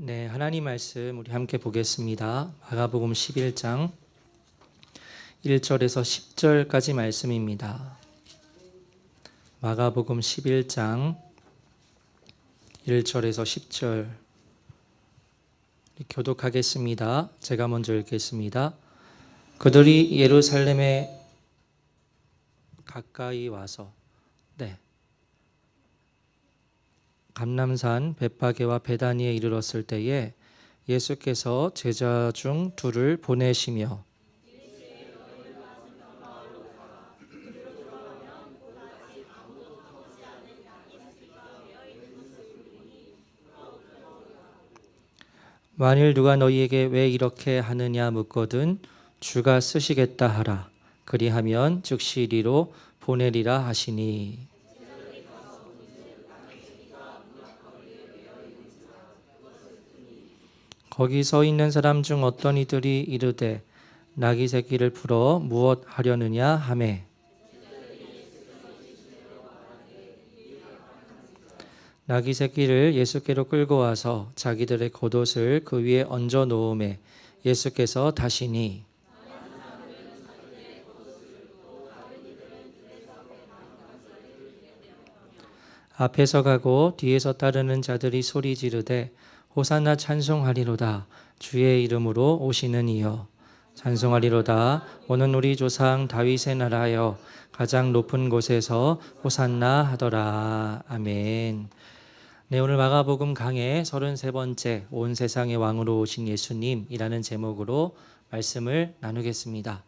네, 하나님 말씀 우리 함께 보겠습니다. 마가복음 11장 1절에서 10절까지 말씀입니다. 마가복음 11장 1절에서 10절 교독하겠습니다. 제가 먼저 읽겠습니다. 그들이 예루살렘에 가까이 와서 감람산 벳파게와 베다니에 이르렀을 때에 예수께서 제자 중 둘을 보내시며 만일 누가 너희에게 왜 이렇게 하느냐 묻거든 주가 쓰시겠다 하라. 그리하면 즉시 이리로 보내리라 하시니 거기 서 있는 사람 중 어떤 이들이 이르되 나귀 새끼를 풀어 무엇 하려느냐 하매 나귀 새끼를 예수께로 끌고 와서 자기들의 겉옷을 그 위에 얹어 놓음에 예수께서 다시니 앞에서 가고 뒤에서 따르는 자들이 소리 지르되 호산나 찬송하리로다 주의 이름으로 오시는 이여 찬송하리로다 오는 우리 조상 다윗의 나라여 가장 높은 곳에서 호산나 하더라. 아멘. 네, 오늘 마가복음 강의 33번째 온 세상의 왕으로 오신 예수님이라는 제목으로 말씀을 나누겠습니다.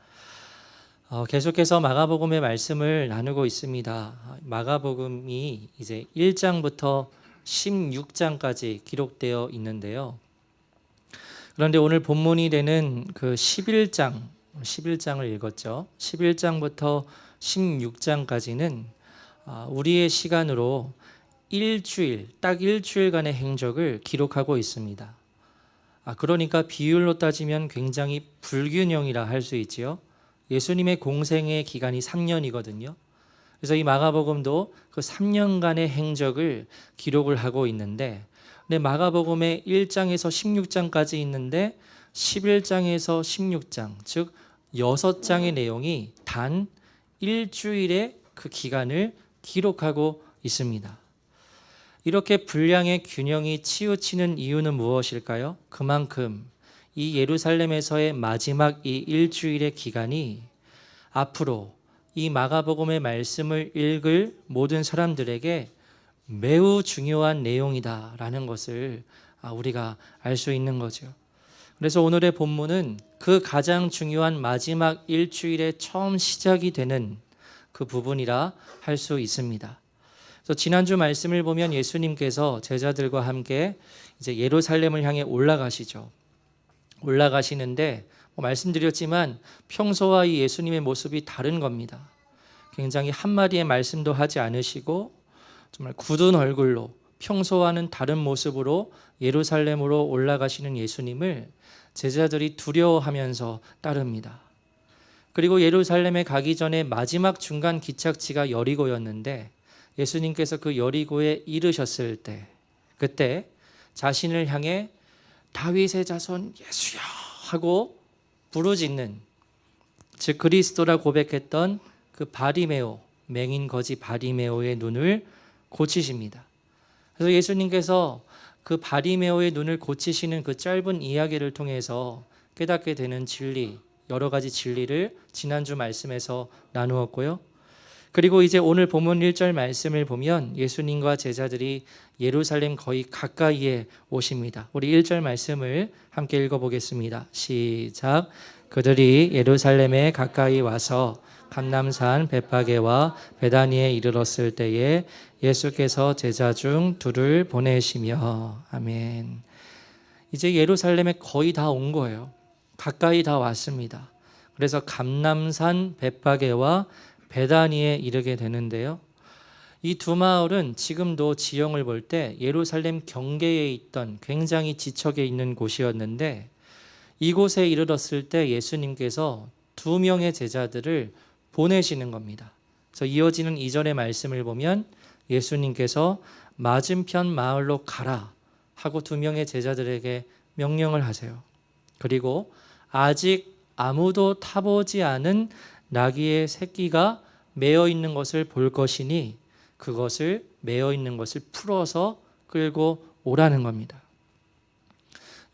계속해서 마가복음의 말씀을 나누고 있습니다. 마가복음이 이제 1장부터 16장까지 기록되어 있는데요. 그런데 오늘 본문이 되는 그 11장을 읽었죠. 11장부터 16장까지는 우리의 시간으로 딱 일주일간의 행적을 기록하고 있습니다. 그러니까 비율로 따지면 굉장히 불균형이라 할 수 있지요. 예수님의 공생의 기간이 3년이거든요. 그래서 이 마가복음도 그 3년간의 행적을 기록을 하고 있는데, 근데 마가복음의 1장에서 16장까지 있는데 11장에서 16장, 즉 6장의 내용이 단 일주일의 그 기간을 기록하고 있습니다. 이렇게 분량의 균형이 치우치는 이유는 무엇일까요? 그만큼 이 예루살렘에서의 마지막 이 일주일의 기간이 앞으로 이 마가복음의 말씀을 읽을 모든 사람들에게 매우 중요한 내용이다라는 것을 우리가 알 수 있는 거죠. 그래서 오늘의 본문은 그 가장 중요한 마지막 일주일의 처음 시작이 되는 그 부분이라 할 수 있습니다. 그래서 지난주 말씀을 보면 예수님께서 제자들과 함께 이제 예루살렘을 향해 올라가시죠. 올라가시는데 말씀드렸지만 평소와 이 예수님의 모습이 다른 겁니다. 굉장히 한마디의 말씀도 하지 않으시고 정말 굳은 얼굴로 평소와는 다른 모습으로 예루살렘으로 올라가시는 예수님을 제자들이 두려워하면서 따릅니다. 그리고 예루살렘에 가기 전에 마지막 중간 기착지가 여리고였는데 예수님께서 그 여리고에 이르셨을 때 그때 자신을 향해 다윗의 자손 예수야 하고 부르짖는, 즉 그리스도라 고백했던 그 바리메오, 맹인 거지 바리메오의 눈을 고치십니다. 그래서 예수님께서 그 바리메오의 눈을 고치시는 그 짧은 이야기를 통해서 깨닫게 되는 진리, 여러 가지 진리를 지난주 말씀에서 나누었고요. 그리고 이제 오늘 본문 1절 말씀을 보면 예수님과 제자들이 예루살렘 거의 가까이에 오십니다. 우리 1절 말씀을 함께 읽어보겠습니다. 시작. 그들이 예루살렘에 가까이 와서 감람산 벳파게와 베다니에 이르렀을 때에 예수께서 제자 중 둘을 보내시며 아멘. 이제 예루살렘에 거의 다 온 거예요. 가까이 다 왔습니다. 그래서 감람산 벳파게와 베다니에 이르게 되는데요. 이 두 마을은 지금도 지형을 볼 때 예루살렘 경계에 있던 굉장히 지척에 있는 곳이었는데 이곳에 이르렀을 때 예수님께서 2명의 제자들을 보내시는 겁니다. 그래서 이어지는 이전의 말씀을 보면 예수님께서 맞은편 마을로 가라 하고 두 명의 제자들에게 명령을 하세요. 그리고 아직 아무도 타보지 않은 나귀의 새끼가 매어 있는 것을 볼 것이니 그것을 매어 있는 것을 풀어서 끌고 오라는 겁니다.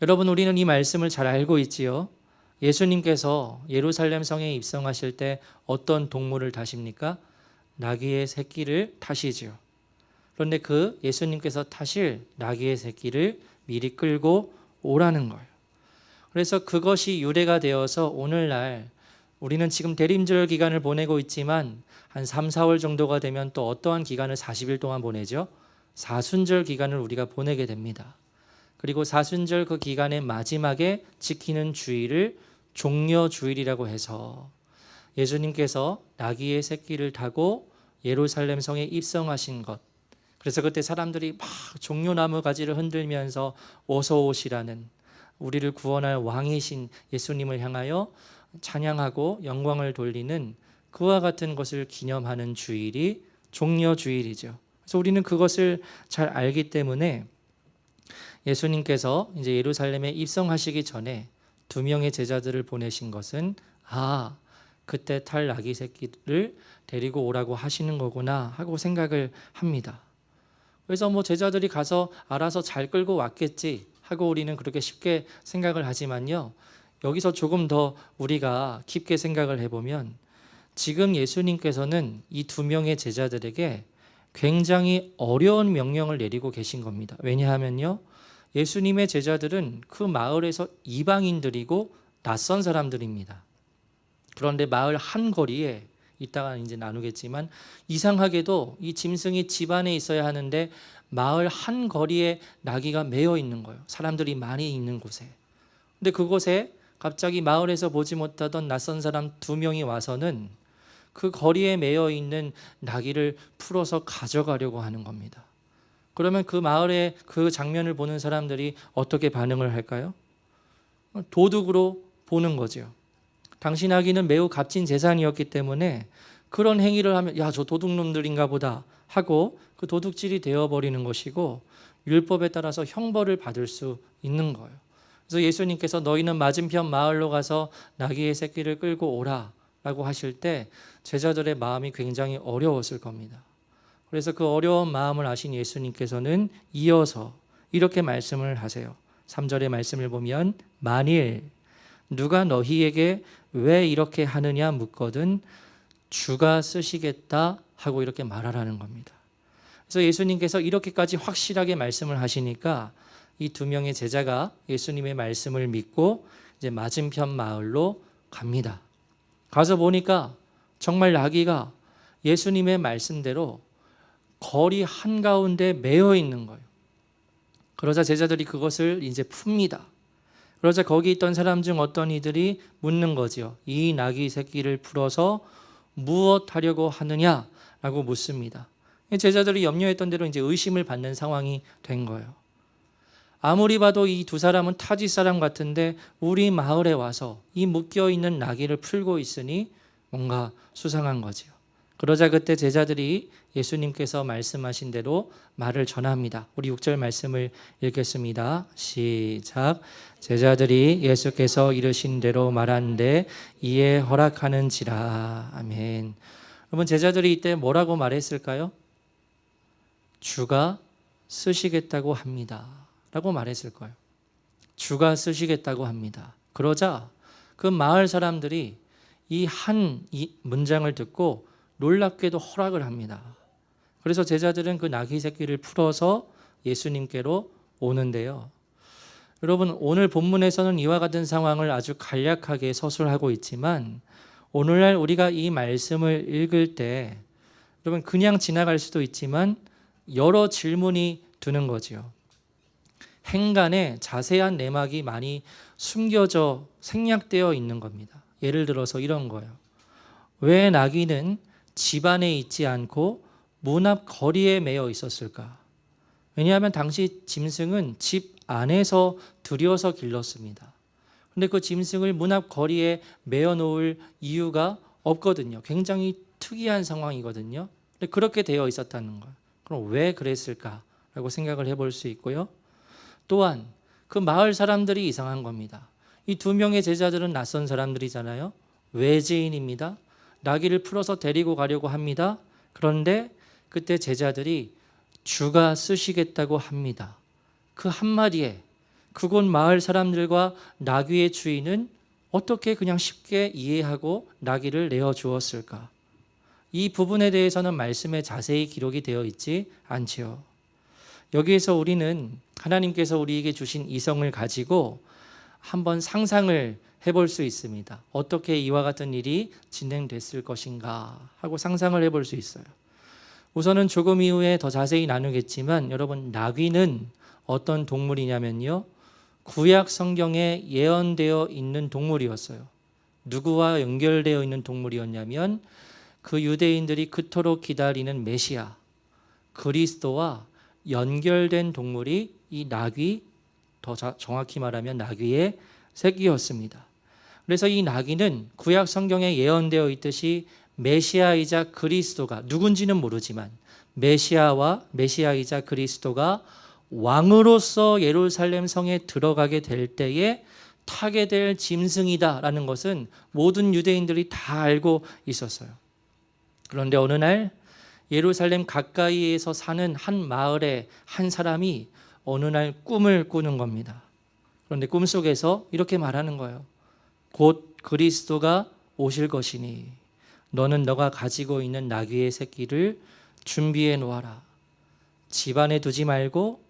여러분, 우리는 이 말씀을 잘 알고 있지요. 예수님께서 예루살렘 성에 입성하실 때 어떤 동물을 타십니까? 나귀의 새끼를 타시지요. 그런데 그 예수님께서 타실 나귀의 새끼를 미리 끌고 오라는 거예요. 그래서 그것이 유래가 되어서 오늘날 우리는 지금 대림절 기간을 보내고 있지만 한 3, 4월 정도가 되면 또 어떠한 기간을 40일 동안 보내죠? 사순절 기간을 우리가 보내게 됩니다. 그리고 사순절 그 기간의 마지막에 지키는 주일을 종려주일이라고 해서 예수님께서 나귀의 새끼를 타고 예루살렘 성에 입성하신 것, 그래서 그때 사람들이 막 종려나무 가지를 흔들면서 어서 오시라는, 우리를 구원할 왕이신 예수님을 향하여 찬양하고 영광을 돌리는 그와 같은 것을 기념하는 주일이 종려주일이죠. 그래서 우리는 그것을 잘 알기 때문에 예수님께서 이제 예루살렘에 입성하시기 전에 두 명의 제자들을 보내신 것은 그때 탈 나귀 새끼를 데리고 오라고 하시는 거구나 하고 생각을 합니다. 그래서 제자들이 가서 알아서 잘 끌고 왔겠지 하고 우리는 그렇게 쉽게 생각을 하지만요, 여기서 조금 더 우리가 깊게 생각을 해보면 지금 예수님께서는 이 두 명의 제자들에게 굉장히 어려운 명령을 내리고 계신 겁니다. 왜냐하면요, 예수님의 제자들은 그 마을에서 이방인들이고 낯선 사람들입니다. 그런데 마을 한 거리에, 이따가 이제 나누겠지만 이상하게도 이 짐승이 집 안에 있어야 하는데 마을 한 거리에 나귀가 매여 있는 거예요. 사람들이 많이 있는 곳에. 근데 그곳에 갑자기 마을에서 보지 못하던 낯선 사람 두 명이 와서는 그 거리에 매여 있는 나귀를 풀어서 가져가려고 하는 겁니다. 그러면 그 마을의 그 장면을 보는 사람들이 어떻게 반응을 할까요? 도둑으로 보는 거죠. 당신 아기는 매우 값진 재산이었기 때문에 그런 행위를 하면 저 도둑놈들인가 보다 하고 그 도둑질이 되어버리는 것이고 율법에 따라서 형벌을 받을 수 있는 거예요. 그래서 예수님께서 너희는 맞은편 마을로 가서 나귀의 새끼를 끌고 오라 라고 하실 때 제자들의 마음이 굉장히 어려웠을 겁니다. 그래서 그 어려운 마음을 아신 예수님께서는 이어서 이렇게 말씀을 하세요. 3절의 말씀을 보면 만일 누가 너희에게 왜 이렇게 하느냐 묻거든 주가 쓰시겠다 하고 이렇게 말하라는 겁니다. 그래서 예수님께서 이렇게까지 확실하게 말씀을 하시니까 이 두 명의 제자가 예수님의 말씀을 믿고 이제 맞은편 마을로 갑니다. 가서 보니까 정말 나귀가 예수님의 말씀대로 거리 한가운데 매여 있는 거예요. 그러자 제자들이 그것을 이제 풉니다. 그러자 거기 있던 사람 중 어떤 이들이 묻는 거지요. 이 나귀 새끼를 풀어서 무엇 하려고 하느냐라고 묻습니다. 제자들이 염려했던 대로 이제 의심을 받는 상황이 된 거예요. 아무리 봐도 이 두 사람은 타지 사람 같은데 우리 마을에 와서 이 묶여있는 나귀를 풀고 있으니 뭔가 수상한 거지요. 그러자 그때 제자들이 예수님께서 말씀하신 대로 말을 전합니다. 우리 6절 말씀을 읽겠습니다. 시작. 제자들이 예수께서 이르신 대로 말하는데 이에 허락하는지라. 아멘. 여러분, 제자들이 이때 뭐라고 말했을까요? 주가 쓰시겠다고 합니다 라고 말했을 거예요. 주가 쓰시겠다고 합니다. 그러자 그 마을 사람들이 이 문장을 듣고 놀랍게도 허락을 합니다. 그래서 제자들은 그 나귀 새끼를 풀어서 예수님께로 오는데요. 여러분, 오늘 본문에서는 이와 같은 상황을 아주 간략하게 서술하고 있지만 오늘날 우리가 이 말씀을 읽을 때 여러분 그냥 지나갈 수도 있지만 여러 질문이 드는 거지요. 행간에 자세한 내막이 많이 숨겨져 생략되어 있는 겁니다. 예를 들어서 이런 거예요. 왜 나귀는 집 안에 있지 않고 문 앞 거리에 매여 있었을까? 왜냐하면 당시 짐승은 집 안에서 들여서 길렀습니다. 그런데 그 짐승을 문 앞 거리에 매어 놓을 이유가 없거든요. 굉장히 특이한 상황이거든요. 근데 그렇게 되어 있었다는 거예요. 그럼 왜 그랬을까라고 생각을 해볼 수 있고요. 또한 그 마을 사람들이 이상한 겁니다. 이 두 명의 제자들은 낯선 사람들이잖아요. 외지인입니다. 나귀를 풀어서 데리고 가려고 합니다. 그런데 그때 제자들이 주가 쓰시겠다고 합니다. 그 한마디에 그곳 마을 사람들과 나귀의 주인은 어떻게 그냥 쉽게 이해하고 나귀를 내어주었을까? 이 부분에 대해서는 말씀에 자세히 기록이 되어 있지 않지요. 여기에서 우리는 하나님께서 우리에게 주신 이성을 가지고 한번 상상을 해볼 수 있습니다. 어떻게 이와 같은 일이 진행됐을 것인가 하고 상상을 해볼 수 있어요. 우선은 조금 이후에 더 자세히 나누겠지만 여러분, 나귀는 어떤 동물이냐면요, 구약 성경에 예언되어 있는 동물이었어요. 누구와 연결되어 있는 동물이었냐면 그 유대인들이 그토록 기다리는 메시아 그리스도와 연결된 동물이 이 나귀, 더 정확히 말하면 나귀의 새끼였습니다. 그래서 이 나귀는 구약 성경에 예언되어 있듯이 메시아이자 그리스도가, 누군지는 모르지만 메시아이자 그리스도가 왕으로서 예루살렘 성에 들어가게 될 때에 타게 될 짐승이다라는 것은 모든 유대인들이 다 알고 있었어요. 그런데 어느 날 예루살렘 가까이에서 사는 한 마을의 한 사람이 어느 날 꿈을 꾸는 겁니다. 그런데 꿈속에서 이렇게 말하는 거예요. 곧 그리스도가 오실 것이니 너는 너가 가지고 있는 나귀의 새끼를 준비해 놓아라. 집 안에 두지 말고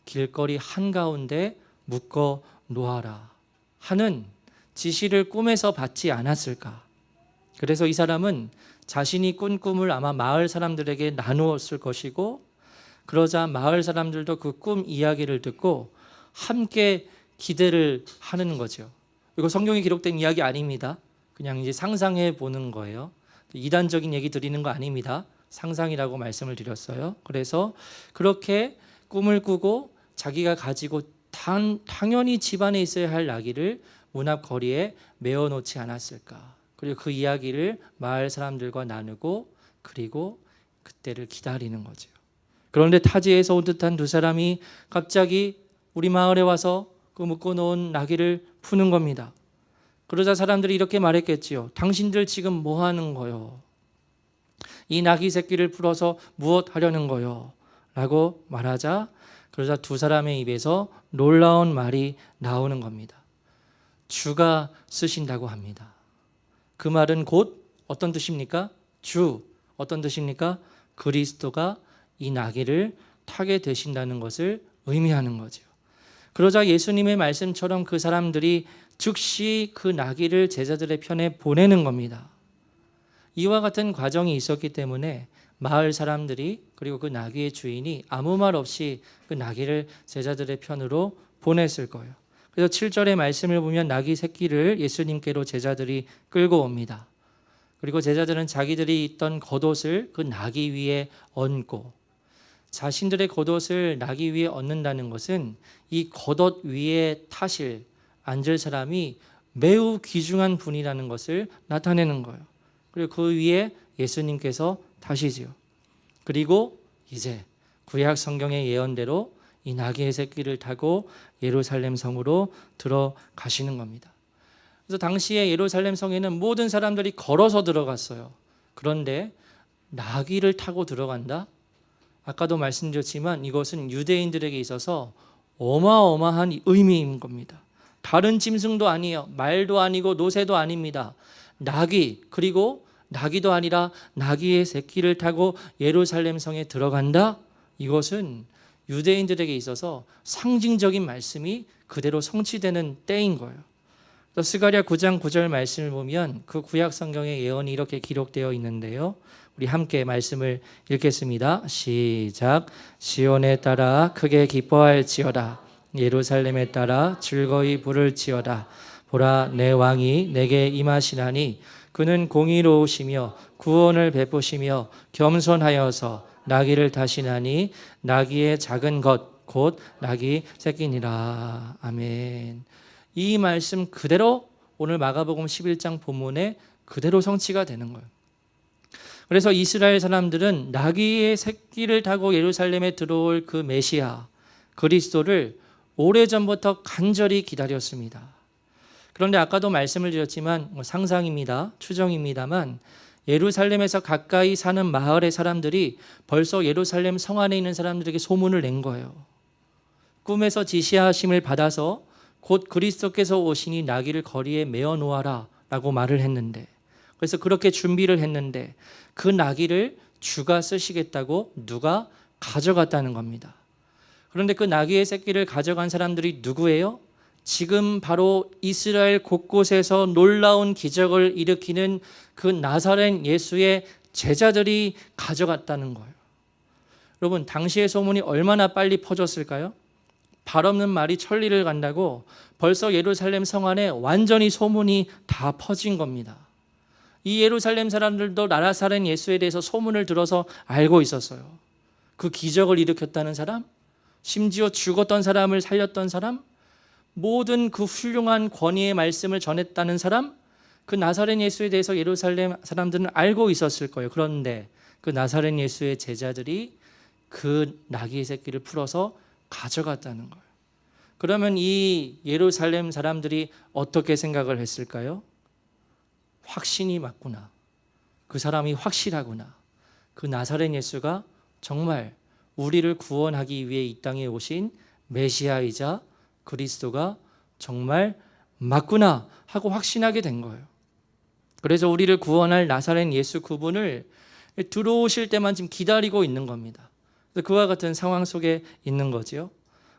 길거리 한가운데 묶어 놓아라 하는 지시를 꿈에서 받지 않았을까? 그래서 이 사람은 자신이 꾼 꿈을 아마 마을 사람들에게 나누었을 것이고, 그러자 마을 사람들도 그 꿈 이야기를 듣고 함께 기대를 하는 거죠. 이거 성경에 기록된 이야기 아닙니다. 그냥 이제 상상해 보는 거예요. 이단적인 얘기 드리는 거 아닙니다. 상상이라고 말씀을 드렸어요. 그래서 그렇게 꿈을 꾸고 자기가 가지고 당연히 집안에 있어야 할 나귀를 문 앞 거리에 메어놓지 않았을까. 그리고 그 이야기를 마을 사람들과 나누고 그리고 그때를 기다리는 거죠. 그런데 타지에서 온 듯한 두 사람이 갑자기 우리 마을에 와서 그 묶어놓은 나귀를 푸는 겁니다. 그러자 사람들이 이렇게 말했겠지요. 당신들 지금 뭐 하는 거요? 이 나귀 새끼를 풀어서 무엇 하려는 거요? 라고 말하자, 그러자 두 사람의 입에서 놀라운 말이 나오는 겁니다. 주가 쓰신다고 합니다. 그 말은 곧 어떤 뜻입니까? 주, 어떤 뜻입니까? 그리스도가 이 나귀를 타게 되신다는 것을 의미하는 거죠. 그러자 예수님의 말씀처럼 그 사람들이 즉시 그 나귀를 제자들의 편에 보내는 겁니다. 이와 같은 과정이 있었기 때문에 마을 사람들이 그리고 그 나귀의 주인이 아무 말 없이 그 나귀를 제자들의 편으로 보냈을 거예요. 그래서 7절의 말씀을 보면 나귀 새끼를 예수님께로 제자들이 끌고 옵니다. 그리고 제자들은 자기들이 있던 겉옷을 그 나귀 위에 얹고, 자신들의 겉옷을 나귀 위에 얹는다는 것은 이 겉옷 위에 타실, 앉을 사람이 매우 귀중한 분이라는 것을 나타내는 거예요. 그리고 그 위에 예수님께서 타시지요. 그리고 이제 구약 성경의 예언대로 이 나귀의 새끼를 타고 예루살렘 성으로 들어가시는 겁니다. 그래서 당시에 예루살렘 성에는 모든 사람들이 걸어서 들어갔어요. 그런데 나귀를 타고 들어간다? 아까도 말씀드렸지만 이것은 유대인들에게 있어서 어마어마한 의미인 겁니다. 다른 짐승도 아니에요. 말도 아니고 노새도 아닙니다. 나귀, 그리고 나귀도 아니라 나귀의 새끼를 타고 예루살렘 성에 들어간다? 이것은 유대인들에게 있어서 상징적인 말씀이 그대로 성취되는 때인 거예요. 스가랴 9장 9절 말씀을 보면 그 구약 성경의 예언이 이렇게 기록되어 있는데요. 우리 함께 말씀을 읽겠습니다. 시작. 시온에 따라 크게 기뻐할지어다. 예루살렘에 따라 즐거이 부를지어다. 보라, 내 왕이 내게 임하시나니 그는 공의로우시며 구원을 베푸시며 겸손하여서 나귀를 타시나니 나귀의 작은 것 곧 나귀 새끼니라. 아멘. 이 말씀 그대로 오늘 마가복음 11장 본문에 그대로 성취가 되는 거예요. 그래서 이스라엘 사람들은 나귀의 새끼를 타고 예루살렘에 들어올 그 메시아 그리스도를 오래전부터 간절히 기다렸습니다. 그런데 아까도 말씀을 드렸지만 상상입니다. 추정입니다만 예루살렘에서 가까이 사는 마을의 사람들이 벌써 예루살렘 성 안에 있는 사람들에게 소문을 낸 거예요. 꿈에서 지시하심을 받아서 곧 그리스도께서 오시니 나귀를 거리에 메어 놓아라 라고 말을 했는데, 그래서 그렇게 준비를 했는데 그 나귀를 주가 쓰시겠다고 누가 가져갔다는 겁니다. 그런데 그 나귀의 새끼를 가져간 사람들이 누구예요? 지금 바로 이스라엘 곳곳에서 놀라운 기적을 일으키는 그 나사렛 예수의 제자들이 가져갔다는 거예요. 여러분, 당시의 소문이 얼마나 빨리 퍼졌을까요? 발 없는 말이 천리를 간다고 벌써 예루살렘 성 안에 완전히 소문이 다 퍼진 겁니다. 이 예루살렘 사람들도 나사렛 예수에 대해서 소문을 들어서 알고 있었어요. 그 기적을 일으켰다는 사람, 심지어 죽었던 사람을 살렸던 사람, 모든 그 훌륭한 권위의 말씀을 전했다는 사람, 그 나사렛 예수에 대해서 예루살렘 사람들은 알고 있었을 거예요. 그런데 그 나사렛 예수의 제자들이 그 나귀의 새끼를 풀어서 가져갔다는 거예요. 그러면 이 예루살렘 사람들이 어떻게 생각을 했을까요? 확신이 맞구나. 그 사람이 확실하구나. 그 나사렛 예수가 정말 우리를 구원하기 위해 이 땅에 오신 메시아이자 그리스도가 정말 맞구나 하고 확신하게 된 거예요. 그래서 우리를 구원할 나사렛 예수 그분을 들어오실 때만 지금 기다리고 있는 겁니다. 그와 같은 상황 속에 있는 거죠.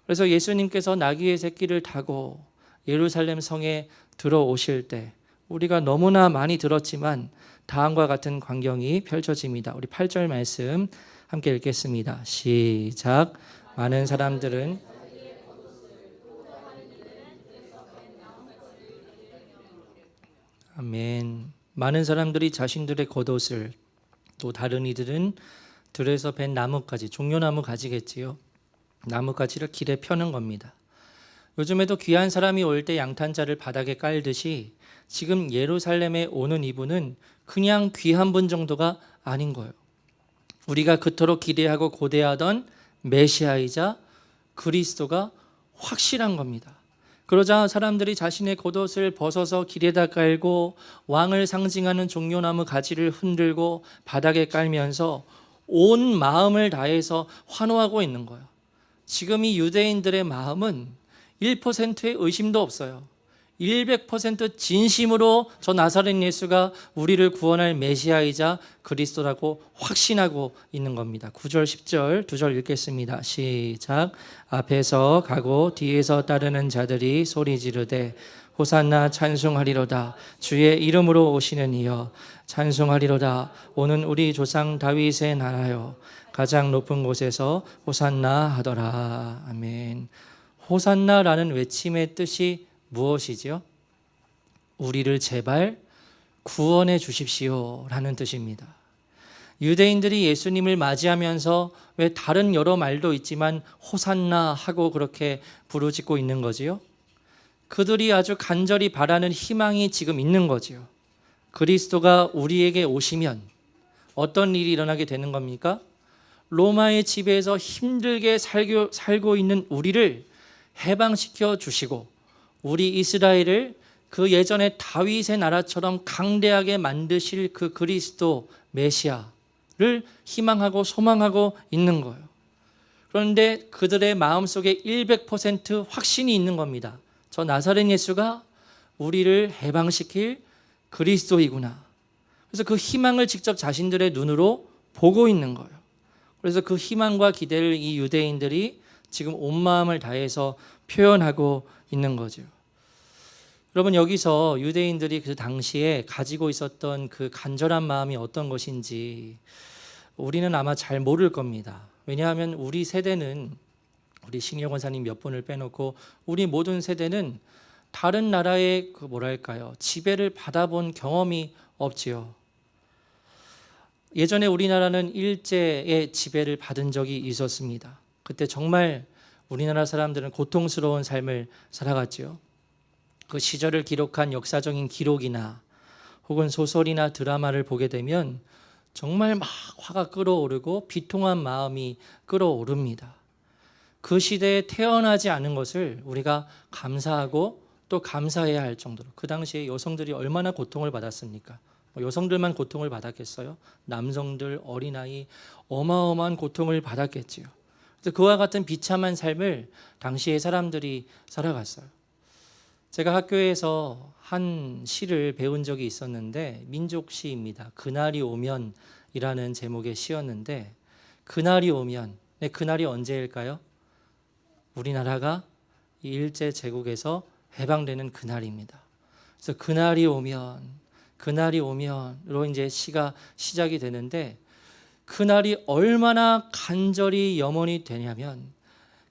그래서 예수님께서 나귀의 새끼를 타고 예루살렘 성에 들어오실 때 우리가 너무나 많이 들었지만 다음과 같은 광경이 펼쳐집니다. 우리 8절 말씀 함께 읽겠습니다. 시작. 많은 사람들은 아멘. 많은 사람들이 자신들의 겉옷을, 또 다른 이들은 들에서 벤 나뭇가지, 종려나무 가지겠지요. 나뭇가지를 길에 펴는 겁니다. 요즘에도 귀한 사람이 올 때 양탄자를 바닥에 깔듯이 지금 예루살렘에 오는 이분은 그냥 귀한 분 정도가 아닌 거예요. 우리가 그토록 기대하고 고대하던 메시아이자 그리스도가 확실한 겁니다. 그러자 사람들이 자신의 겉옷을 벗어서 길에다 깔고 왕을 상징하는 종려나무 가지를 흔들고 바닥에 깔면서 온 마음을 다해서 환호하고 있는 거예요. 지금 이 유대인들의 마음은 1%의 의심도 없어요. 100% 진심으로 저 나사렛 예수가 우리를 구원할 메시아이자 그리스도라고 확신하고 있는 겁니다. 9절 10절 두 절 읽겠습니다. 시작. 앞에서 가고 뒤에서 따르는 자들이 소리 지르되 호산나 찬송하리로다. 주의 이름으로 오시는 이여 찬송하리로다. 오는 우리 조상 다윗의 나라여 가장 높은 곳에서 호산나 하더라. 아멘. 호산나라는 외침의 뜻이 무엇이지요? 우리를 제발 구원해 주십시오 라는 뜻입니다. 유대인들이 예수님을 맞이하면서 왜 다른 여러 말도 있지만 호산나 하고 그렇게 부르짖고 있는 거지요? 그들이 아주 간절히 바라는 희망이 지금 있는 거지요. 그리스도가 우리에게 오시면 어떤 일이 일어나게 되는 겁니까? 로마의 지배에서 힘들게 살고 있는 우리를 해방시켜 주시고 우리 이스라엘을 그 예전에 다윗의 나라처럼 강대하게 만드실 그 그리스도 메시아를 희망하고 소망하고 있는 거예요. 그런데 그들의 마음속에 100% 확신이 있는 겁니다. 저 나사렛 예수가 우리를 해방시킬 그리스도이구나. 그래서 그 희망을 직접 자신들의 눈으로 보고 있는 거예요. 그래서 그 희망과 기대를 이 유대인들이 지금 온 마음을 다해서 표현하고 있는 거죠. 여러분, 여기서 유대인들이 그 당시에 가지고 있었던 그 간절한 마음이 어떤 것인지 우리는 아마 잘 모를 겁니다. 왜냐하면 우리 세대는, 우리 신영 권사님 몇 분을 빼놓고 우리 모든 세대는 다른 나라의 그 뭐랄까요, 지배를 받아본 경험이 없지요. 예전에 우리나라는 일제의 지배를 받은 적이 있었습니다. 그때 정말 우리나라 사람들은 고통스러운 삶을 살아갔지요. 그 시절을 기록한 역사적인 기록이나 혹은 소설이나 드라마를 보게 되면 정말 막 화가 끓어오르고 비통한 마음이 끓어오릅니다. 그 시대에 태어나지 않은 것을 우리가 감사하고 또 감사해야 할 정도로, 그 당시에 여성들이 얼마나 고통을 받았습니까? 여성들만 고통을 받았겠어요? 남성들, 어린아이 어마어마한 고통을 받았겠지요. 그래서 그와 같은 비참한 삶을 당시의 사람들이 살아갔어요. 제가 학교에서 한 시를 배운 적이 있었는데 민족 시입니다. 그날이 오면이라는 제목의 시였는데, 그날이 오면, 네, 그날이 언제일까요? 우리나라가 일제 제국에서 해방되는 그날입니다. 그래서 그날이 오면으로 이제 시가 시작이 되는데, 그날이 얼마나 간절히 염원이 되냐면,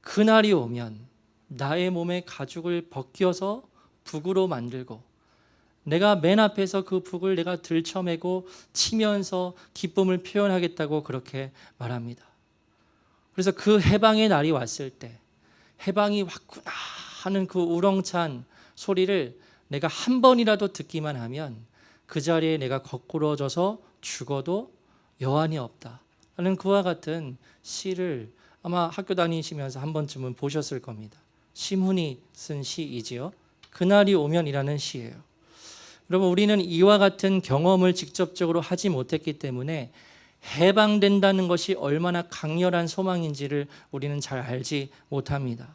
그날이 오면 나의 몸에 가죽을 벗겨서 북으로 만들고 내가 맨 앞에서 그 북을 내가 들쳐매고 치면서 기쁨을 표현하겠다고 그렇게 말합니다. 그래서 그 해방의 날이 왔을 때, 해방이 왔구나 하는 그 우렁찬 소리를 내가 한 번이라도 듣기만 하면 그 자리에 내가 거꾸러져서 죽어도 여한이 없다 하는 그와 같은 시를 아마 학교 다니시면서 한 번쯤은 보셨을 겁니다. 심훈이 쓴 시이지요. 그날이 오면이라는 시예요. 여러분, 우리는 이와 같은 경험을 직접적으로 하지 못했기 때문에 해방된다는 것이 얼마나 강렬한 소망인지를 우리는 잘 알지 못합니다.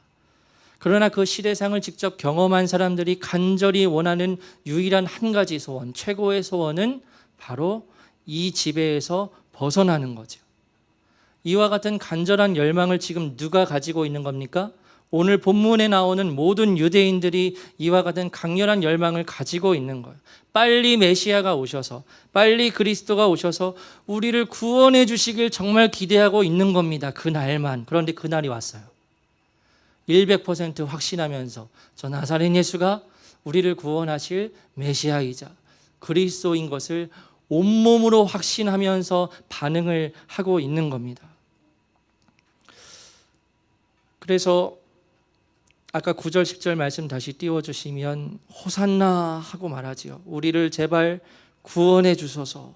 그러나 그 시대상을 직접 경험한 사람들이 간절히 원하는 유일한 한 가지 소원, 최고의 소원은 바로 이 지배에서 벗어나는 거죠. 이와 같은 간절한 열망을 지금 누가 가지고 있는 겁니까? 오늘 본문에 나오는 모든 유대인들이 이와 같은 강렬한 열망을 가지고 있는 거예요. 빨리 메시아가 오셔서, 빨리 그리스도가 오셔서 우리를 구원해 주시길 정말 기대하고 있는 겁니다. 그 날만. 그런데 그 날이 왔어요. 100% 확신하면서 저 나사렛 예수가 우리를 구원하실 메시아이자 그리스도인 것을 온몸으로 확신하면서 반응을 하고 있는 겁니다. 그래서 아까 9절 10절 말씀 다시 띄워주시면 호산나 하고 말하지요. 우리를 제발 구원해 주소서.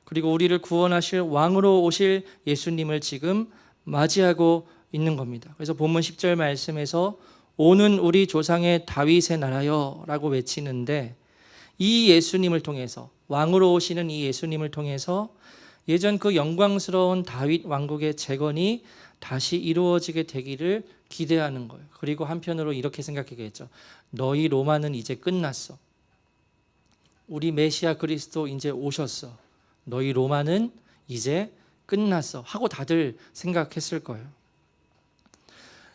그리고 우리를 구원하실 왕으로 오실 예수님을 지금 맞이하고 있는 겁니다. 그래서 본문 10절 말씀에서 오는 우리 조상의 다윗의 나라여 라고 외치는데, 이 예수님을 통해서, 왕으로 오시는 이 예수님을 통해서 예전 그 영광스러운 다윗 왕국의 재건이 다시 이루어지게 되기를 기대하는 거예요. 그리고 한편으로 이렇게 생각하겠죠. 너희 로마는 이제 끝났어. 우리 메시아 그리스도 이제 오셨어. 너희 로마는 이제 끝났어 하고 다들 생각했을 거예요.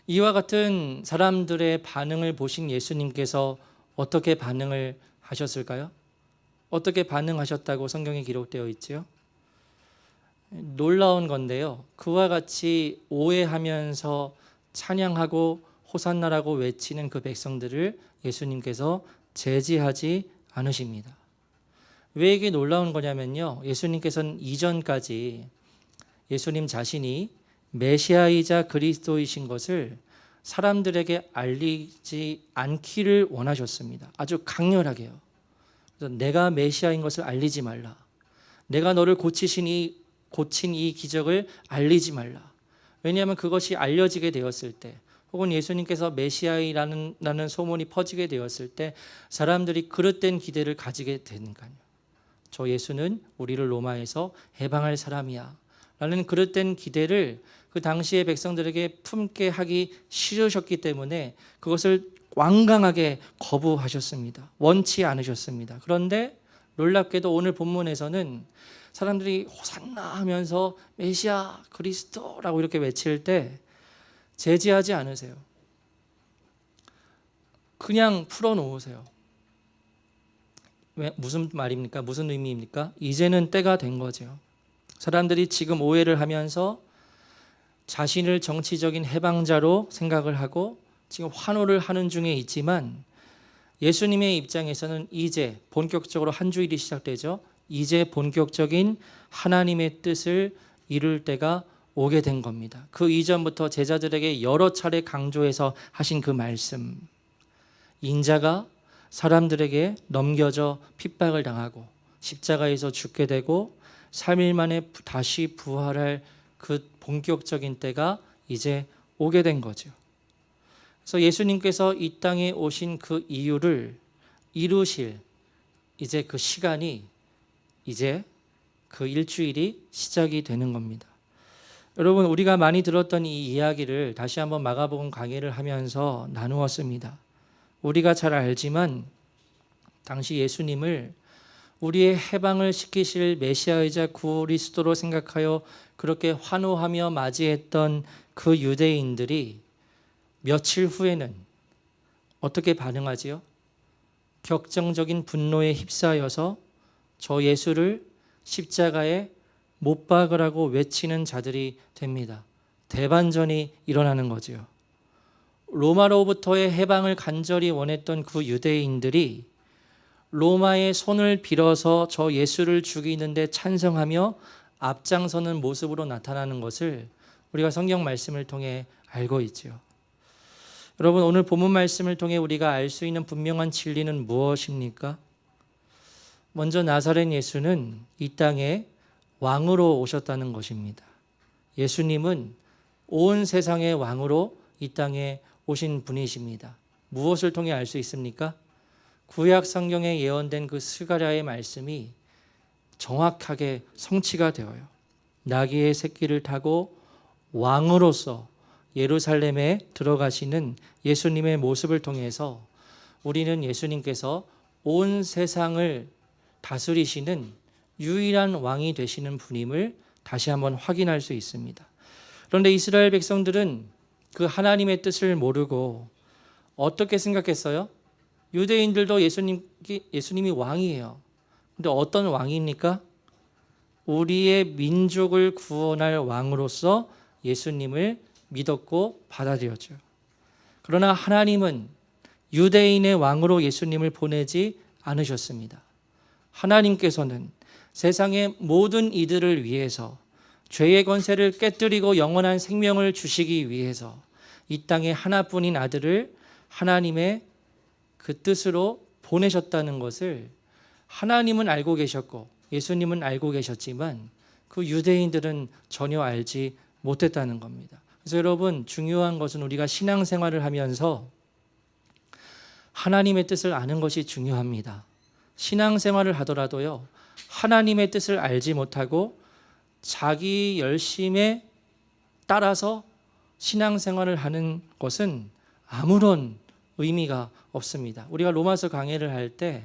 이와 같은 사람들의 반응을 보신 예수님께서 어떻게 반응을 하셨을까요? 어떻게 반응하셨다고 성경에 기록되어 있지요? 놀라운 건데요. 그와 같이 오해하면서 찬양하고 호산나라고 외치는 그 백성들을 예수님께서 제지하지 않으십니다. 왜 이게 놀라운 거냐면요. 예수님께서는 이전까지 예수님 자신이 메시아이자 그리스도이신 것을 사람들에게 알리지 않기를 원하셨습니다. 아주 강렬하게요. 그래서 내가 메시아인 것을 알리지 말라. 내가 너를 고친 이 기적을 알리지 말라. 왜냐하면 그것이 알려지게 되었을 때, 혹은 예수님께서 메시아이라는 소문이 퍼지게 되었을 때 사람들이 그릇된 기대를 가지게 되니까요. 저 예수는 우리를 로마에서 해방할 사람이야 라는 그릇된 기대를 그 당시의 백성들에게 품게 하기 싫으셨기 때문에 그것을 완강하게 거부하셨습니다. 원치 않으셨습니다. 그런데 놀랍게도 오늘 본문에서는 사람들이 호산나 하면서 메시아 그리스도라고 이렇게 외칠 때 제지하지 않으세요. 그냥 풀어놓으세요. 무슨 말입니까? 무슨 의미입니까? 이제는 때가 된 거죠. 사람들이 지금 오해를 하면서 자신을 정치적인 해방자로 생각을 하고 지금 환호를 하는 중에 있지만, 예수님의 입장에서는 이제 본격적으로 한 주일이 시작되죠. 이제 본격적인 하나님의 뜻을 이룰 때가 오게 된 겁니다. 그 이전부터 제자들에게 여러 차례 강조해서 하신 그 말씀, 인자가 사람들에게 넘겨져 핍박을 당하고 십자가에서 죽게 되고 3일 만에 다시 부활할 그 본격적인 때가 이제 오게 된 거죠. 그래서 예수님께서 이 땅에 오신 그 이유를 이루실 이제 그 시간이 이제 그 일주일이 시작이 되는 겁니다. 여러분, 우리가 많이 들었던 이 이야기를 다시 한번 마가복음 강의를 하면서 나누었습니다. 우리가 잘 알지만 당시 예수님을 우리의 해방을 시키실 메시아이자 그리스도로 생각하여 그렇게 환호하며 맞이했던 그 유대인들이 며칠 후에는 어떻게 반응하지요? 격정적인 분노에 휩싸여서 저 예수를 십자가에 못 박으라고 외치는 자들이 됩니다. 대반전이 일어나는 거죠. 로마로부터의 해방을 간절히 원했던 그 유대인들이 로마의 손을 빌어서 저 예수를 죽이는데 찬성하며 앞장서는 모습으로 나타나는 것을 우리가 성경 말씀을 통해 알고 있죠. 여러분, 오늘 본문 말씀을 통해 우리가 알 수 있는 분명한 진리는 무엇입니까? 먼저 나사렛 예수는 이 땅에 왕으로 오셨다는 것입니다. 예수님은 온 세상의 왕으로 이 땅에 오신 분이십니다. 무엇을 통해 알 수 있습니까? 구약 성경에 예언된 그 스가랴의 말씀이 정확하게 성취가 되어요. 나귀의 새끼를 타고 왕으로서 예루살렘에 들어가시는 예수님의 모습을 통해서 우리는 예수님께서 온 세상을 다스리시는 유일한 왕이 되시는 분임을 다시 한번 확인할 수 있습니다. 그런데 이스라엘 백성들은 그 하나님의 뜻을 모르고 어떻게 생각했어요? 유대인들도 예수님이 왕이에요. 근데 어떤 왕입니까? 우리의 민족을 구원할 왕으로서 예수님을 믿었고 받아들였죠. 그러나 하나님은 유대인의 왕으로 예수님을 보내지 않으셨습니다. 하나님께서는 세상의 모든 이들을 위해서 죄의 권세를 깨뜨리고 영원한 생명을 주시기 위해서 이 땅에 하나뿐인 아들을 하나님의 그 뜻으로 보내셨다는 것을 하나님은 알고 계셨고 예수님은 알고 계셨지만 그 유대인들은 전혀 알지 못했다는 겁니다. 그래서 여러분, 중요한 것은 우리가 신앙생활을 하면서 하나님의 뜻을 아는 것이 중요합니다. 신앙생활을 하더라도요, 하나님의 뜻을 알지 못하고 자기 열심에 따라서 신앙생활을 하는 것은 아무런 의미가 없습니다. 우리가 로마서 강해를 할 때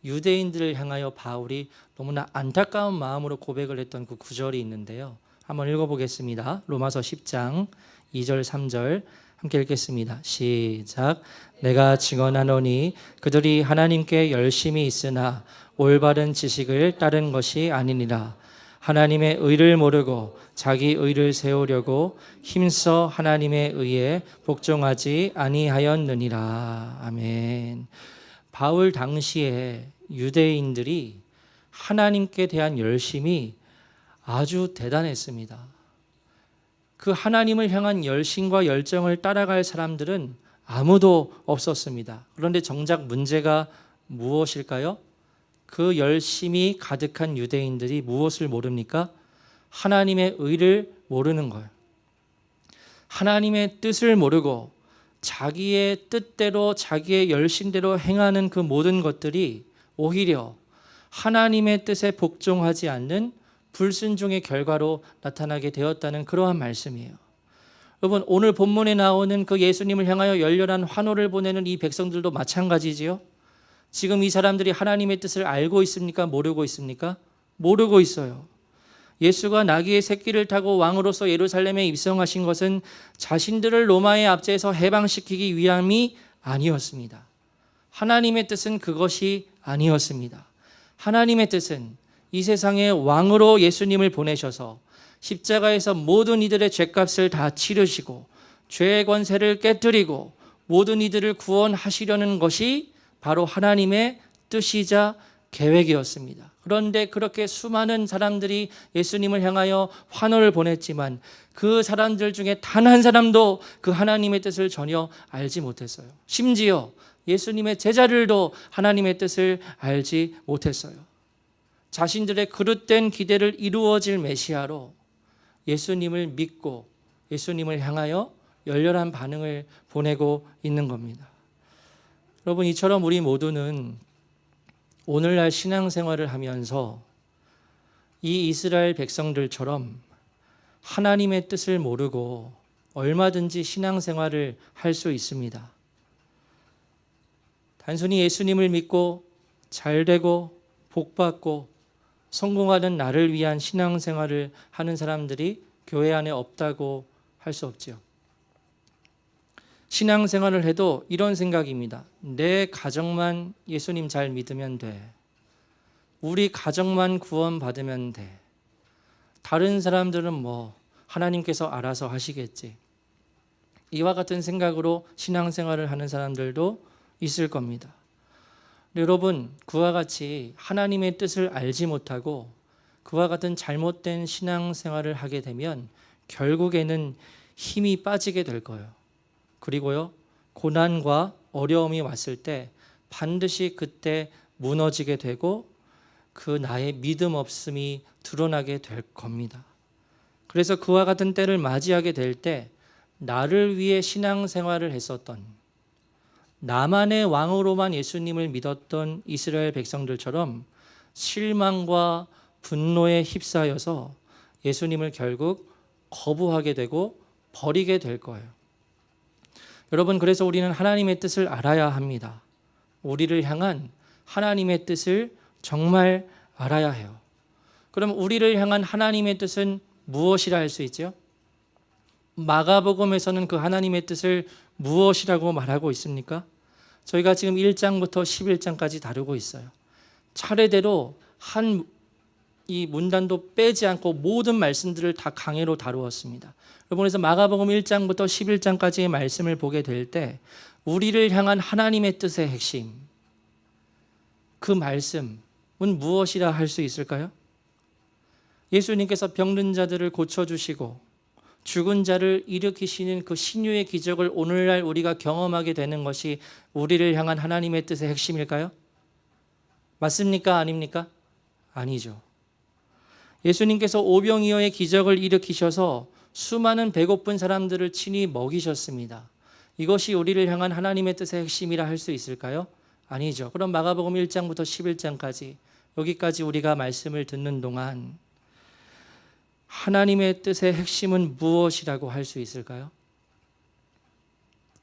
유대인들을 향하여 바울이 너무나 안타까운 마음으로 고백을 했던 그 구절이 있는데요. 한번 읽어보겠습니다. 로마서 10장 2절 3절 함께 읽겠습니다. 시작. 내가 증언하노니 그들이 하나님께 열심히 있으나 올바른 지식을 따른 것이 아니니라. 하나님의 의를 모르고 자기 의를 세우려고 힘써 하나님의 의에 복종하지 아니하였느니라. 아멘. 바울 당시에 유대인들이 하나님께 대한 열심이 아주 대단했습니다. 그 하나님을 향한 열심과 열정을 따라갈 사람들은 아무도 없었습니다. 그런데 정작 문제가 무엇일까요? 그 열심이 가득한 유대인들이 무엇을 모릅니까? 하나님의 의를 모르는 거예요. 하나님의 뜻을 모르고 자기의 뜻대로 자기의 열심대로 행하는 그 모든 것들이 오히려 하나님의 뜻에 복종하지 않는 불순종의 결과로 나타나게 되었다는 그러한 말씀이에요. 여러분, 오늘 본문에 나오는 그 예수님을 향하여 열렬한 환호를 보내는 이 백성들도 마찬가지지요. 지금 이 사람들이 하나님의 뜻을 알고 있습니까? 모르고 있습니까? 모르고 있어요. 예수가 나귀의 새끼를 타고 왕으로서 예루살렘에 입성하신 것은 자신들을 로마의 압제에서 해방시키기 위함이 아니었습니다. 하나님의 뜻은 그것이 아니었습니다. 하나님의 뜻은 이 세상의 왕으로 예수님을 보내셔서 십자가에서 모든 이들의 죄값을 다 치르시고 죄의 권세를 깨뜨리고 모든 이들을 구원하시려는 것이 바로 하나님의 뜻이자 계획이었습니다. 그런데 그렇게 수많은 사람들이 예수님을 향하여 환호를 보냈지만 그 사람들 중에 단 한 사람도 그 하나님의 뜻을 전혀 알지 못했어요. 심지어 예수님의 제자들도 하나님의 뜻을 알지 못했어요. 자신들의 그릇된 기대를 이루어질 메시아로 예수님을 믿고 예수님을 향하여 열렬한 반응을 보내고 있는 겁니다. 여러분, 이처럼 우리 모두는 오늘날 신앙생활을 하면서 이 이스라엘 백성들처럼 하나님의 뜻을 모르고 얼마든지 신앙생활을 할 수 있습니다. 단순히 예수님을 믿고 잘되고 복받고 성공하는 나를 위한 신앙생활을 하는 사람들이 교회 안에 없다고 할 수 없지요. 신앙생활을 해도 이런 생각입니다. 내 가정만 예수님 잘 믿으면 돼. 우리 가정만 구원받으면 돼. 다른 사람들은 뭐 하나님께서 알아서 하시겠지. 이와 같은 생각으로 신앙생활을 하는 사람들도 있을 겁니다. 여러분, 그와 같이 하나님의 뜻을 알지 못하고 그와 같은 잘못된 신앙생활을 하게 되면 결국에는 힘이 빠지게 될 거예요. 그리고요, 고난과 어려움이 왔을 때 반드시 그때 무너지게 되고 그 나의 믿음 없음이 드러나게 될 겁니다. 그래서 그와 같은 때를 맞이하게 될 때 나를 위해 신앙생활을 했었던, 나만의 왕으로만 예수님을 믿었던 이스라엘 백성들처럼 실망과 분노에 휩싸여서 예수님을 결국 거부하게 되고 버리게 될 거예요. 여러분, 그래서 우리는 하나님의 뜻을 알아야 합니다. 우리를 향한 하나님의 뜻을 정말 알아야 해요. 그럼 우리를 향한 하나님의 뜻은 무엇이라 할 수 있죠? 마가복음에서는 그 하나님의 뜻을 무엇이라고 말하고 있습니까? 저희가 지금 1장부터 11장까지 다루고 있어요. 차례대로 이 문단도 빼지 않고 모든 말씀들을 다 강해로 다루었습니다. 여러분, 그래서 마가복음 1장부터 11장까지의 말씀을 보게 될 때 우리를 향한 하나님의 뜻의 핵심, 그 말씀은 무엇이라 할 수 있을까요? 예수님께서 병든 자들을 고쳐주시고 죽은 자를 일으키시는 그 신유의 기적을 오늘날 우리가 경험하게 되는 것이 우리를 향한 하나님의 뜻의 핵심일까요? 맞습니까? 아닙니까? 아니죠. 예수님께서 오병이어의 기적을 일으키셔서 수많은 배고픈 사람들을 친히 먹이셨습니다. 이것이 우리를 향한 하나님의 뜻의 핵심이라 할 수 있을까요? 아니죠. 그럼 마가복음 1장부터 11장까지 여기까지 우리가 말씀을 듣는 동안 하나님의 뜻의 핵심은 무엇이라고 할 수 있을까요?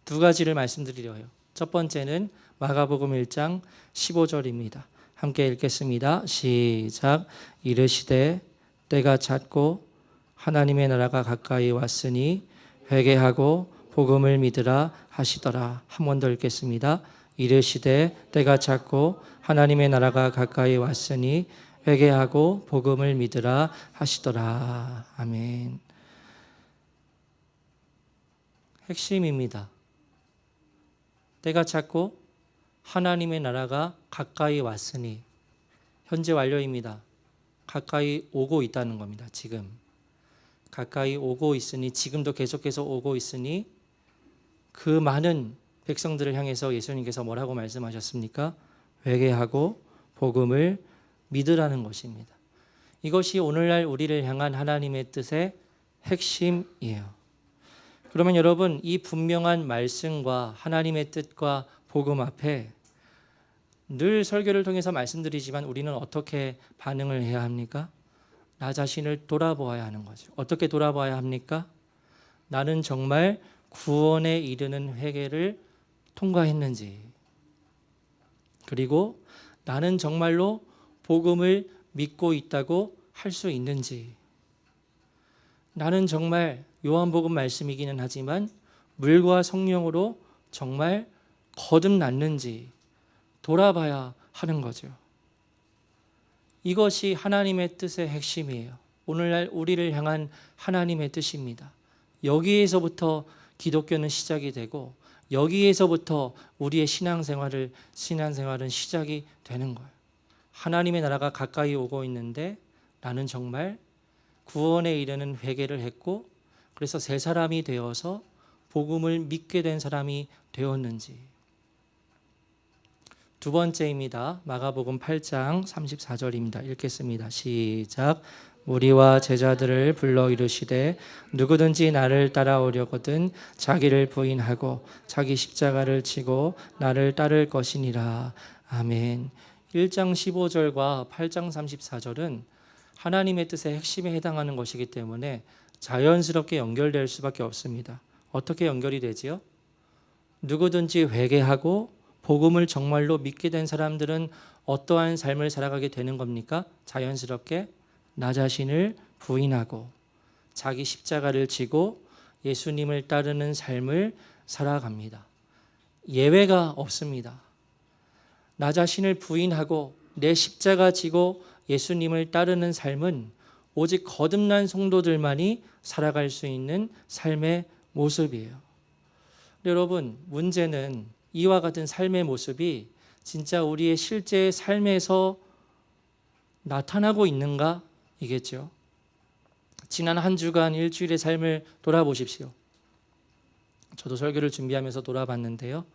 두 가지를 말씀드리려요. 첫 번째는 마가복음 1장 15절입니다. 함께 읽겠습니다. 시작. 이르시되 때가 찼고 하나님의 나라가 가까이 왔으니 회개하고 복음을 믿으라 하시더라. 한 번 더 읽겠습니다. 이르시되 때가 찼고 하나님의 나라가 가까이 왔으니 회개하고 복음을 믿으라 하시더라. 아멘. 핵심입니다. 때가 찼고 하나님의 나라가 가까이 왔으니, 현재 완료입니다. 가까이 오고 있다는 겁니다. 지금 가까이 오고 있으니, 지금도 계속해서 오고 있으니 그 많은 백성들을 향해서 예수님께서 뭐라고 말씀하셨습니까? 회개하고 복음을 믿으라는 것입니다. 이것이 오늘날 우리를 향한 하나님의 뜻의 핵심이에요. 그러면 여러분, 이 분명한 말씀과 하나님의 뜻과 복음 앞에 늘 설교를 통해서 말씀드리지만 우리는 어떻게 반응을 해야 합니까? 나 자신을 돌아보아야 하는 거죠. 어떻게 돌아봐야 합니까? 나는 정말 구원에 이르는 회개를 통과했는지, 그리고 나는 정말로 복음을 믿고 있다고 할 수 있는지, 나는 정말 요한복음 말씀이기는 하지만 물과 성령으로 정말 거듭났는지 돌아봐야 하는 거죠. 이것이 하나님의 뜻의 핵심이에요. 오늘날 우리를 향한 하나님의 뜻입니다. 여기에서부터 기독교는 시작이 되고 여기에서부터 우리의 신앙생활은 시작이 되는 거예요. 하나님의 나라가 가까이 오고 있는데 나는 정말 구원에 이르는 회개를 했고 그래서 새 사람이 되어서 복음을 믿게 된 사람이 되었는지. 두 번째입니다. 마가복음 8장 34절입니다. 읽겠습니다. 시작. 무리와 제자들을 불러 이르시되 누구든지 나를 따라오려거든 자기를 부인하고 자기 십자가를 지고 나를 따를 것이니라. 아멘. 1장 15절과 8장 34절은 하나님의 뜻의 핵심에 해당하는 것이기 때문에 자연스럽게 연결될 수밖에 없습니다. 어떻게 연결이 되지요? 누구든지 회개하고 복음을 정말로 믿게 된 사람들은 어떠한 삶을 살아가게 되는 겁니까? 자연스럽게 나 자신을 부인하고 자기 십자가를 지고 예수님을 따르는 삶을 살아갑니다. 예외가 없습니다. 나 자신을 부인하고 내 십자가 지고 예수님을 따르는 삶은 오직 거듭난 성도들만이 살아갈 수 있는 삶의 모습이에요. 여러분, 문제는 이와 같은 삶의 모습이 진짜 우리의 실제 삶에서 나타나고 있는가? 이겠죠. 지난 한 주간 일주일의 삶을 돌아보십시오. 저도 설교를 준비하면서 돌아봤는데요.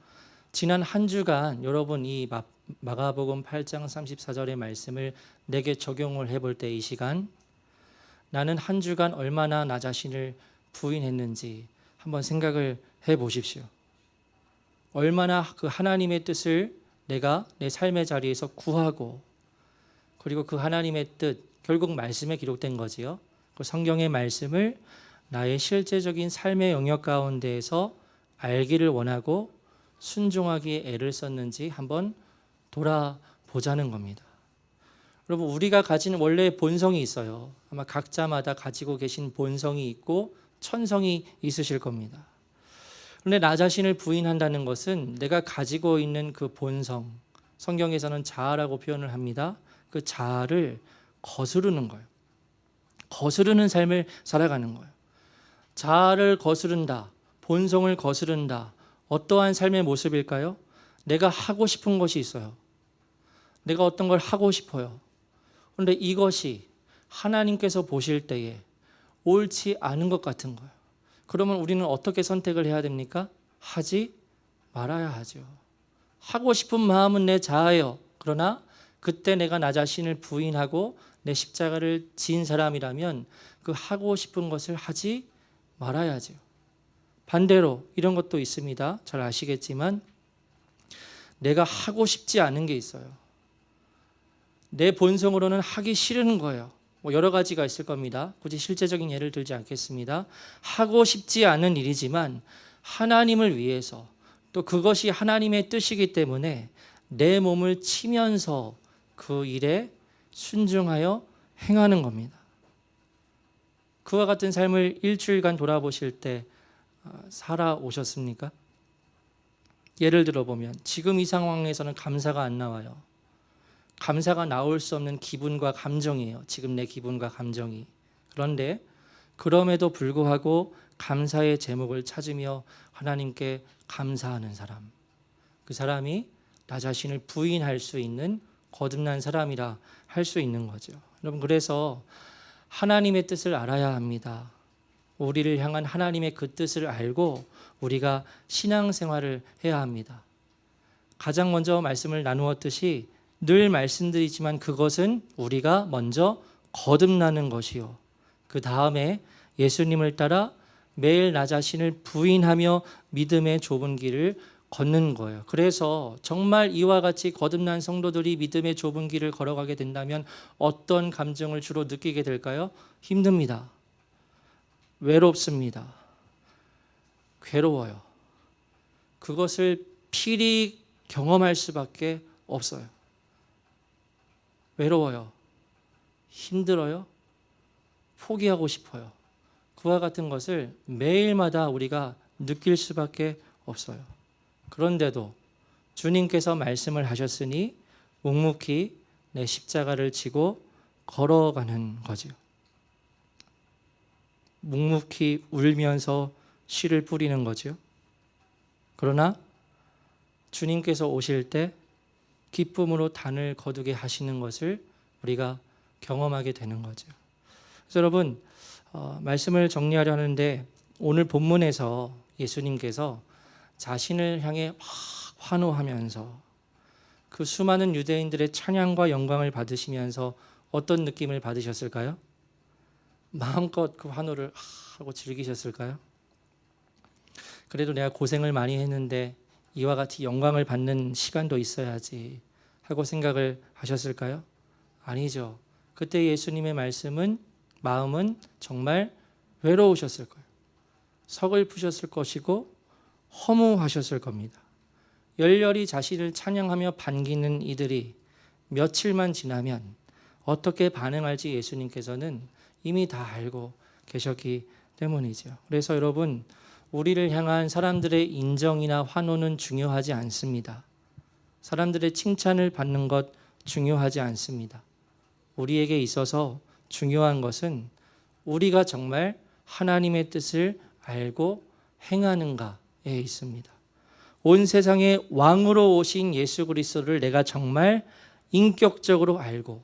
지난 한 주간 여러분 이 마가복음 8장 34절의 말씀을 내게 적용을 해볼 때 이 시간 나는 한 주간 얼마나 나 자신을 부인했는지 한번 생각을 해보십시오. 얼마나 그 하나님의 뜻을 내가 내 삶의 자리에서 구하고 그리고 그 하나님의 뜻 결국 말씀에 기록된 거지요. 그 성경의 말씀을 나의 실제적인 삶의 영역 가운데에서 알기를 원하고 순종하기에 애를 썼는지 한번 돌아보자는 겁니다. 여러분 우리가 가진 원래 본성이 있어요. 아마 각자마다 가지고 계신 본성이 있고 천성이 있으실 겁니다. 그런데 나 자신을 부인한다는 것은 내가 가지고 있는 그 본성, 성경에서는 자아라고 표현을 합니다. 그 자아를 거스르는 거예요. 거스르는 삶을 살아가는 거예요. 자아를 거스른다, 본성을 거스른다. 어떠한 삶의 모습일까요? 내가 하고 싶은 것이 있어요. 내가 어떤 걸 하고 싶어요. 그런데 이것이 하나님께서 보실 때에 옳지 않은 것 같은 거예요. 그러면 우리는 어떻게 선택을 해야 됩니까? 하지 말아야 하죠. 하고 싶은 마음은 내 자아예요. 그러나 그때 내가 나 자신을 부인하고 내 십자가를 지은 사람이라면 그 하고 싶은 것을 하지 말아야죠. 반대로 이런 것도 있습니다. 잘 아시겠지만 내가 하고 싶지 않은 게 있어요. 내 본성으로는 하기 싫은 거예요. 여러 가지가 있을 겁니다. 굳이 실제적인 예를 들지 않겠습니다. 하고 싶지 않은 일이지만 하나님을 위해서 또 그것이 하나님의 뜻이기 때문에 내 몸을 치면서 그 일에 순종하여 행하는 겁니다. 그와 같은 삶을 일주일간 돌아보실 때 살아오셨습니까? 예를 들어보면 지금 이 상황에서는 감사가 안 나와요. 감사가 나올 수 없는 기분과 감정이에요. 지금 내 기분과 감정이. 그런데 그럼에도 불구하고 감사의 제목을 찾으며 하나님께 감사하는 사람. 그 사람이 나 자신을 부인할 수 있는 거듭난 사람이라 할 수 있는 거죠. 여러분 그래서 하나님의 뜻을 알아야 합니다. 우리를 향한 하나님의 그 뜻을 알고 우리가 신앙생활을 해야 합니다. 가장 먼저 말씀을 나누었듯이 늘 말씀드리지만 그것은 우리가 먼저 거듭나는 것이요. 그 다음에 예수님을 따라 매일 나 자신을 부인하며 믿음의 좁은 길을 걷는 거예요. 그래서 정말 이와 같이 거듭난 성도들이 믿음의 좁은 길을 걸어가게 된다면 어떤 감정을 주로 느끼게 될까요? 힘듭니다. 외롭습니다. 괴로워요. 그것을 필히 경험할 수밖에 없어요. 외로워요. 힘들어요. 포기하고 싶어요. 그와 같은 것을 매일마다 우리가 느낄 수밖에 없어요. 그런데도 주님께서 말씀을 하셨으니 묵묵히 내 십자가를 지고 걸어가는 거죠. 묵묵히 울면서 씨를 뿌리는 거죠. 그러나 주님께서 오실 때 기쁨으로 단을 거두게 하시는 것을 우리가 경험하게 되는 거죠. 그래서 여러분 말씀을 정리하려 하는데 오늘 본문에서 예수님께서 자신을 향해 막 환호하면서 그 수많은 유대인들의 찬양과 영광을 받으시면서 어떤 느낌을 받으셨을까요? 마음껏 그 환호를 하고 즐기셨을까요? 그래도 내가 고생을 많이 했는데 이와 같이 영광을 받는 시간도 있어야지 하고 생각을 하셨을까요? 아니죠. 그때 예수님의 마음은 정말 외로우셨을 거예요. 서글프셨을 것이고 허무하셨을 겁니다. 열렬히 자신을 찬양하며 반기는 이들이 며칠만 지나면 어떻게 반응할지 예수님께서는 이미 다 알고 계셨기 때문이죠. 그래서 여러분, 우리를 향한 사람들의 인정이나 환호는 중요하지 않습니다. 사람들의 칭찬을 받는 것 중요하지 않습니다. 우리에게 있어서 중요한 것은 우리가 정말 하나님의 뜻을 알고 행하는가에 있습니다. 온 세상의 왕으로 오신 예수 그리스도를 내가 정말 인격적으로 알고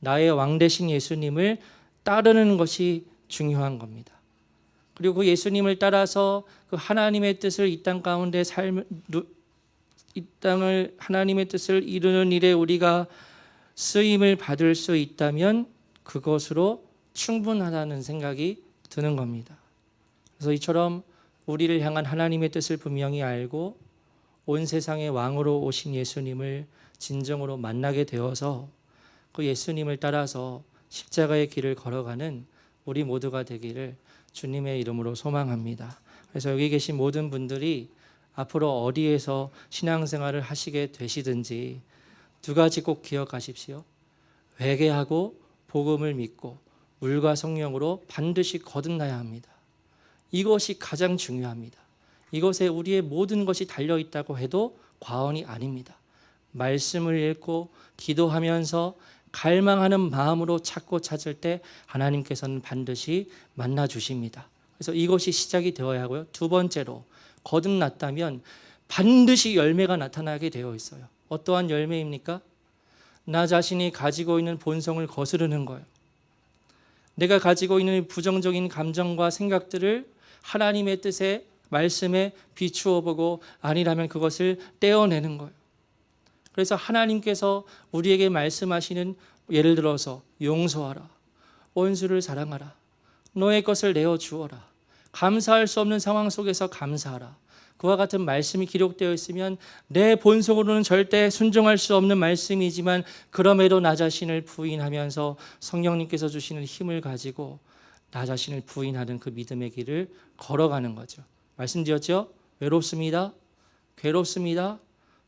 나의 왕 되신 예수님을 따르는 것이 중요한 겁니다. 그리고 그 예수님을 따라서 그 하나님의 뜻을 이 땅 가운데 이 땅을 하나님의 뜻을 이루는 일에 우리가 쓰임을 받을 수 있다면 그것으로 충분하다는 생각이 드는 겁니다. 그래서 이처럼 우리를 향한 하나님의 뜻을 분명히 알고 온 세상의 왕으로 오신 예수님을 진정으로 만나게 되어서 그 예수님을 따라서 십자가의 길을 걸어가는 우리 모두가 되기를 주님의 이름으로 소망합니다. 그래서 여기 계신 모든 분들이 앞으로 어디에서 신앙생활을 하시게 되시든지 두 가지 꼭 기억하십시오. 회개하고 복음을 믿고 물과 성령으로 반드시 거듭나야 합니다. 이것이 가장 중요합니다. 이것에 우리의 모든 것이 달려있다고 해도 과언이 아닙니다. 말씀을 읽고 기도하면서 갈망하는 마음으로 찾고 찾을 때 하나님께서는 반드시 만나 주십니다. 그래서 이것이 시작이 되어야 하고요. 두 번째로 거듭났다면 반드시 열매가 나타나게 되어 있어요. 어떠한 열매입니까? 나 자신이 가지고 있는 본성을 거스르는 거예요. 내가 가지고 있는 부정적인 감정과 생각들을 하나님의 뜻에 말씀에 비추어 보고 아니라면 그것을 떼어내는 거예요. 그래서 하나님께서 우리에게 말씀하시는 예를 들어서 용서하라, 원수를 사랑하라, 너의 것을 내어주어라, 감사할 수 없는 상황 속에서 감사하라. 그와 같은 말씀이 기록되어 있으면 내 본성으로는 절대 순종할 수 없는 말씀이지만 그럼에도 나 자신을 부인하면서 성령님께서 주시는 힘을 가지고 나 자신을 부인하는 그 믿음의 길을 걸어가는 거죠. 말씀드렸죠? 외롭습니다. 괴롭습니다.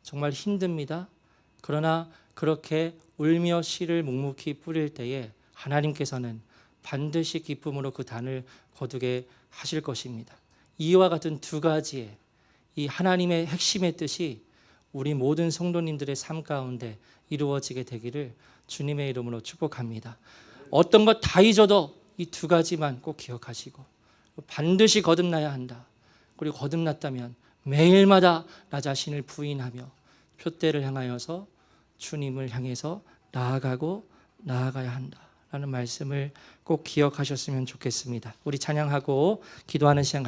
정말 힘듭니다. 그러나 그렇게 울며 씨를 묵묵히 뿌릴 때에 하나님께서는 반드시 기쁨으로 그 단을 거두게 하실 것입니다. 이와 같은 두 가지의 이 하나님의 핵심의 뜻이 우리 모든 성도님들의 삶 가운데 이루어지게 되기를 주님의 이름으로 축복합니다. 어떤 것 다 잊어도 이 두 가지만 꼭 기억하시고 반드시 거듭나야 한다. 그리고 거듭났다면 매일마다 나 자신을 부인하며 표대를 향하여서 주님을 향해서 나아가야 한다라는 말씀을 꼭 기억하셨으면 좋겠습니다. 우리 찬양하고 기도하는 시간